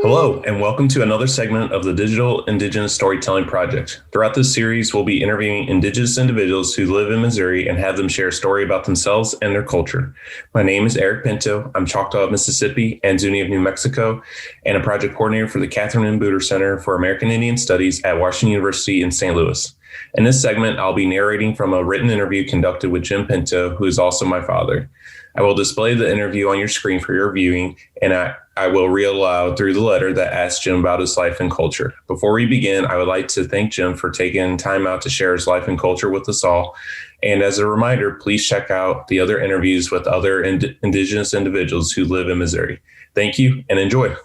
Hello, and welcome to another segment of the Digital Indigenous Storytelling Project. Throughout this series, we'll be interviewing Indigenous individuals who live in Missouri and have them share a story about themselves and their culture. My name is Eric Pinto. I'm Choctaw of Mississippi and Zuni of New Mexico, and a project coordinator for the Catherine M. Booter Center for American Indian Studies at Washington University in St. Louis. In this segment, I'll be narrating from a written interview conducted with Jim Pinto, who is also my father. I will display the interview on your screen for your viewing, and I will read aloud through the letter that asks Jim about his life and culture. Before we begin, I would like to thank Jim for taking time out to share his life and culture with us all. And as a reminder, please check out the other interviews with other Indigenous individuals who live in Missouri. Thank you and enjoy.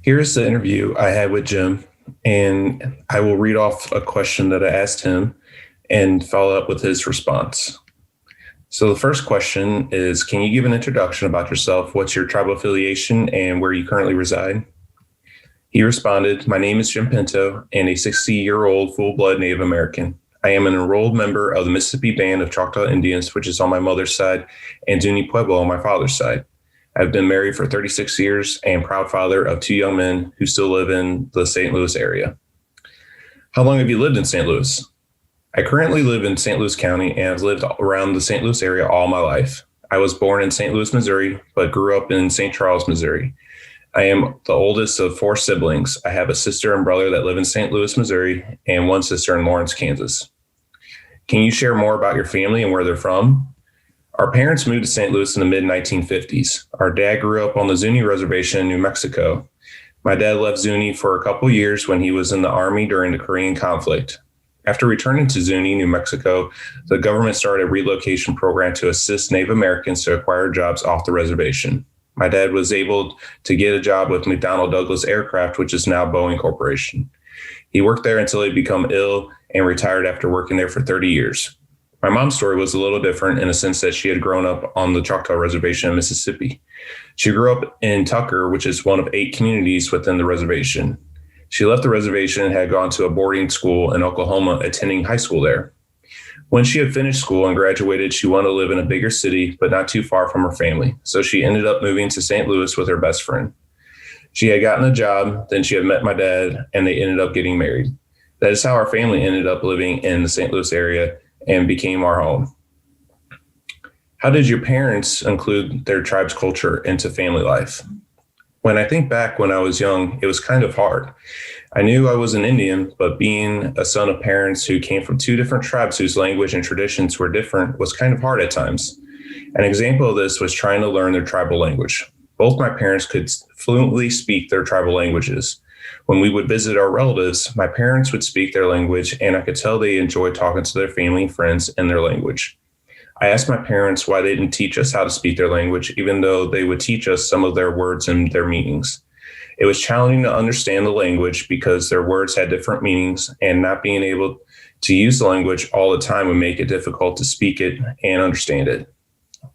Here's the interview I had with Jim, and I will read off a question that I asked him and follow up with his response. So the first question is, can you give an introduction about yourself? What's your tribal affiliation and where you currently reside? He responded, my name is Jim Pinto and a 60-year-old full-blood Native American. I am an enrolled member of the Mississippi Band of Choctaw Indians, which is on my mother's side, and Zuni Pueblo on my father's side. I've been married for 36 years and proud father of two young men who still live in the St. Louis area. How long have you lived in St. Louis? I currently live in St. Louis County and have lived around the St. Louis area all my life. I was born in St. Louis, Missouri, but grew up in St. Charles, Missouri. I am the oldest of four siblings. I have a sister and brother that live in St. Louis, Missouri, and one sister in Lawrence, Kansas. Can you share more about your family and where they're from? Our parents moved to St. Louis in the mid-1950s. Our dad grew up on the Zuni reservation in New Mexico. My dad left Zuni for a couple years when he was in the Army during the Korean conflict. After returning to Zuni, New Mexico, the government started a relocation program to assist Native Americans to acquire jobs off the reservation. My dad was able to get a job with McDonnell Douglas Aircraft, which is now Boeing Corporation. He worked there until he became ill and retired after working there for 30 years. My mom's story was a little different in the sense that she had grown up on the Choctaw Reservation in Mississippi. She grew up in Tucker, which is one of 8 communities within the reservation. She left the reservation and had gone to a boarding school in Oklahoma, attending high school there. When she had finished school and graduated, she wanted to live in a bigger city, but not too far from her family. So she ended up moving to St. Louis with her best friend. She had gotten a job, then she had met my dad, and they ended up getting married. That is how our family ended up living in the St. Louis area and became our home. How did your parents include their tribe's culture into family life? When I think back when I was young, it was kind of hard. I knew I was an Indian, but being a son of parents who came from 2 different tribes whose language and traditions were different was kind of hard at times. An example of this was trying to learn their tribal language. Both my parents could fluently speak their tribal languages. When we would visit our relatives, my parents would speak their language, and I could tell they enjoyed talking to their family and friends in their language. I asked my parents why they didn't teach us how to speak their language, even though they would teach us some of their words and their meanings. It was challenging to understand the language because their words had different meanings, and not being able to use the language all the time would make it difficult to speak it and understand it.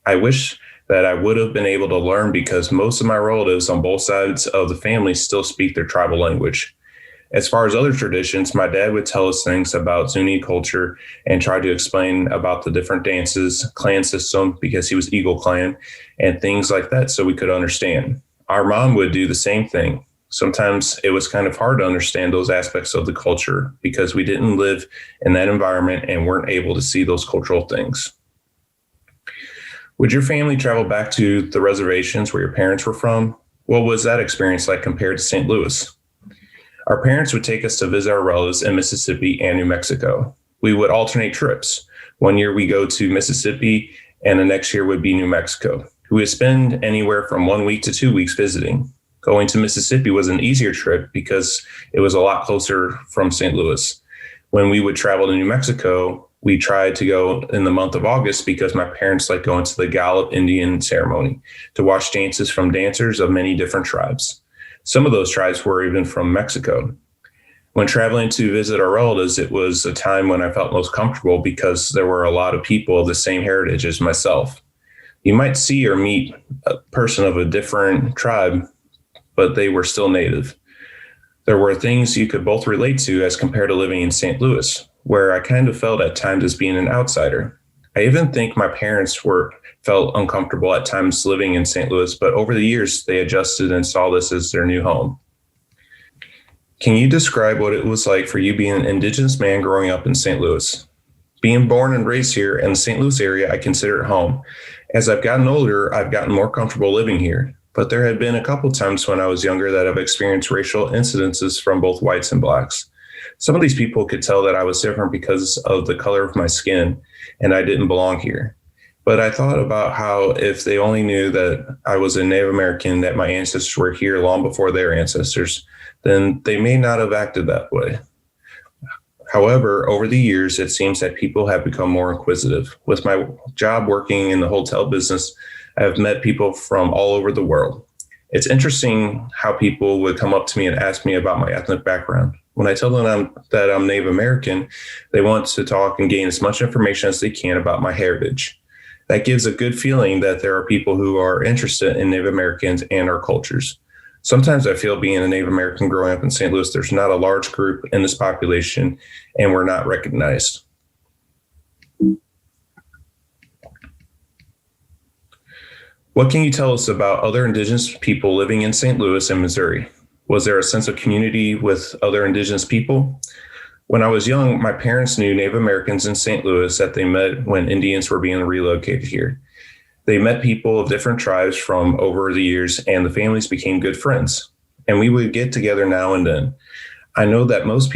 I wish that I would have been able to learn because most of my relatives on both sides of the family still speak their tribal language. As far as other traditions, my dad would tell us things about Zuni culture and try to explain about the different dances, clan system, because he was Eagle Clan, and things like that so we could understand. Our mom would do the same thing. Sometimes it was kind of hard to understand those aspects of the culture because we didn't live in that environment and weren't able to see those cultural things. Would your family travel back to the reservations where your parents were from? What was that experience like compared to St. Louis? Our parents would take us to visit our relatives in Mississippi and New Mexico. We would alternate trips. One year we go to Mississippi and the next year would be New Mexico. We would spend anywhere from 1 week to 2 weeks visiting. Going to Mississippi was an easier trip because it was a lot closer from St. Louis. When we would travel to New Mexico, we tried to go in the month of August because my parents liked going to the Gallup Indian ceremony to watch dances from dancers of many different tribes. Some of those tribes were even from Mexico. When traveling to visit our relatives, it was a time when I felt most comfortable because there were a lot of people of the same heritage as myself. You might see or meet a person of a different tribe, but they were still native. There were things you could both relate to as compared to living in St. Louis, where I kind of felt at times as being an outsider. I even think my parents were felt uncomfortable at times living in St. Louis, but over the years they adjusted and saw this as their new home. Can you describe what it was like for you being an Indigenous man growing up in St. Louis? Being born and raised here in the St. Louis area, I consider it home. As I've gotten older, I've gotten more comfortable living here, but there had been a couple times when I was younger that I've experienced racial incidences from both whites and blacks. Some of these people could tell that I was different because of the color of my skin, and I didn't belong here. But I thought about how if they only knew that I was a Native American, that my ancestors were here long before their ancestors, then they may not have acted that way. However, over the years, it seems that people have become more inquisitive. With my job working in the hotel business, I have met people from all over the world. It's interesting how people would come up to me and ask me about my ethnic background. When I tell them that I'm Native American, they want to talk and gain as much information as they can about my heritage. That gives a good feeling that there are people who are interested in Native Americans and our cultures. Sometimes I feel being a Native American growing up in St. Louis, there's not a large group in this population and we're not recognized. What can you tell us about other Indigenous people living in St. Louis and Missouri? Was there a sense of community with other Indigenous people? When I was young, my parents knew Native Americans in St. Louis that they met when Indians were being relocated here. They met people of different tribes from over the years, and the families became good friends. And we would get together now and then. I know that most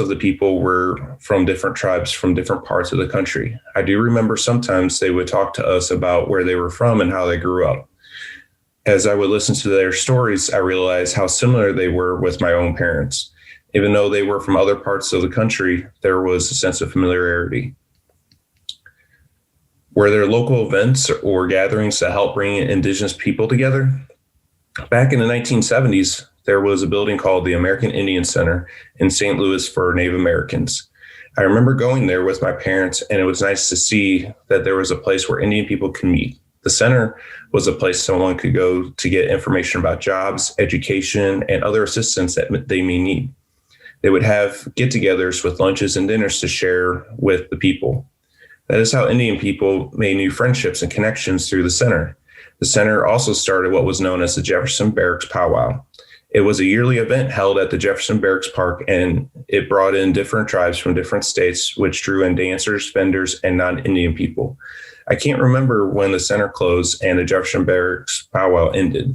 of the people were from different tribes from different parts of the country. I do remember sometimes they would talk to us about where they were from and how they grew up. As I would listen to their stories, I realized how similar they were with my own parents. Even though they were from other parts of the country, there was a sense of familiarity. Were there local events or gatherings to help bring Indigenous people together? Back in the 1970s, there was a building called the American Indian Center in St. Louis for Native Americans. I remember going there with my parents, and it was nice to see that there was a place where Indian people could meet. The center was a place someone could go to get information about jobs, education, and other assistance that they may need. They would have get-togethers with lunches and dinners to share with the people. That is how Indian people made new friendships and connections through the center. The center also started what was known as the Jefferson Barracks Powwow. It was a yearly event held at the Jefferson Barracks Park, and it brought in different tribes from different states, which drew in dancers, vendors, and non-Indian people. I can't remember when the center closed and the Jefferson Barracks Powwow ended.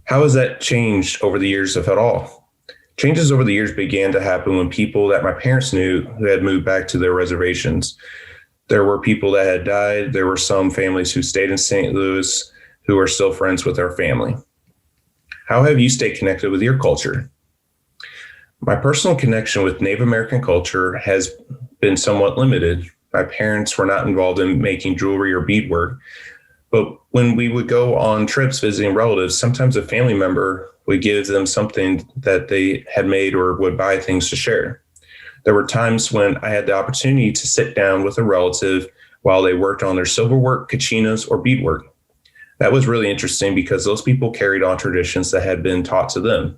How has that changed over the years, if at all? Changes over the years began to happen when people that my parents knew who had moved back to their reservations. There were people that had died. There were some families who stayed in St. Louis who are still friends with their family. How have you stayed connected with your culture? My personal connection with Native American culture has been somewhat limited. My parents were not involved in making jewelry or beadwork, but when we would go on trips visiting relatives, sometimes a family member would give them something that they had made or would buy things to share. There were times when I had the opportunity to sit down with a relative while they worked on their silverwork, kachinas, or beadwork. That was really interesting because those people carried on traditions that had been taught to them.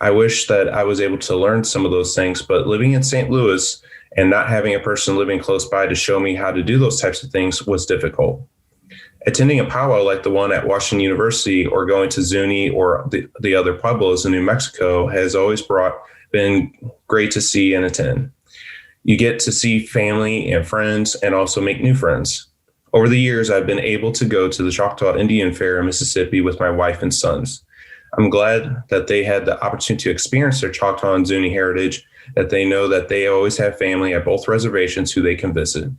I wish that I was able to learn some of those things, but living in St. Louis and not having a person living close by to show me how to do those types of things was difficult. Attending a powwow like the one at Washington University or going to Zuni or the other pueblos in New Mexico has always been great to see and attend. You get to see family and friends and also make new friends. Over the years, I've been able to go to the Choctaw Indian Fair in Mississippi with my wife and sons. I'm glad that they had the opportunity to experience their Choctaw and Zuni heritage, that they know that they always have family at both reservations who they can visit.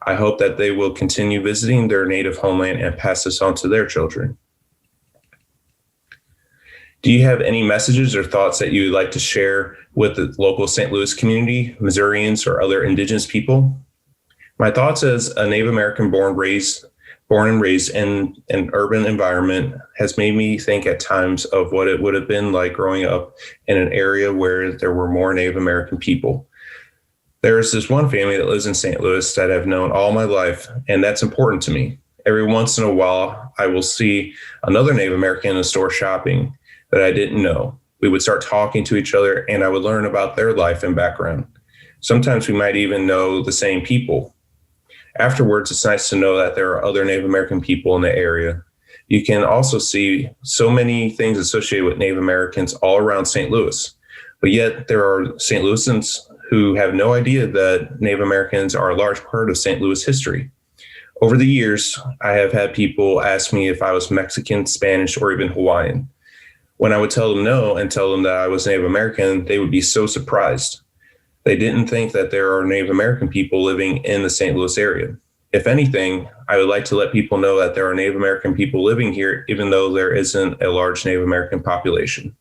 I hope that they will continue visiting their native homeland and pass this on to their children. Do you have any messages or thoughts that you would like to share with the local St. Louis community, Missourians, or other Indigenous people? My thoughts as a Native American born and raised in an urban environment has made me think at times of what it would have been like growing up in an area where there were more Native American people. There is this one family that lives in St. Louis that I've known all my life, and that's important to me. Every once in a while, I will see another Native American in the store shopping that I didn't know. We would start talking to each other, and I would learn about their life and background. Sometimes we might even know the same people. Afterwards, it's nice to know that there are other Native American people in the area. You can also see so many things associated with Native Americans all around St. Louis. But yet there are St. Louisans who have no idea that Native Americans are a large part of St. Louis history. Over the years, I have had people ask me if I was Mexican, Spanish, or even Hawaiian. When I would tell them no and tell them that I was Native American, they would be so surprised. They didn't think that there are Native American people living in the St. Louis area. If anything, I would like to let people know that there are Native American people living here, even though there isn't a large Native American population.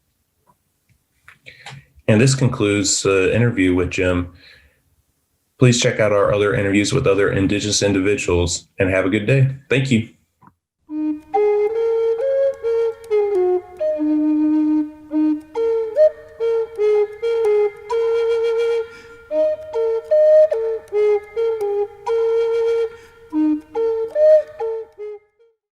And this concludes the interview with Jim. Please check out our other interviews with other Indigenous individuals and have a good day. Thank you.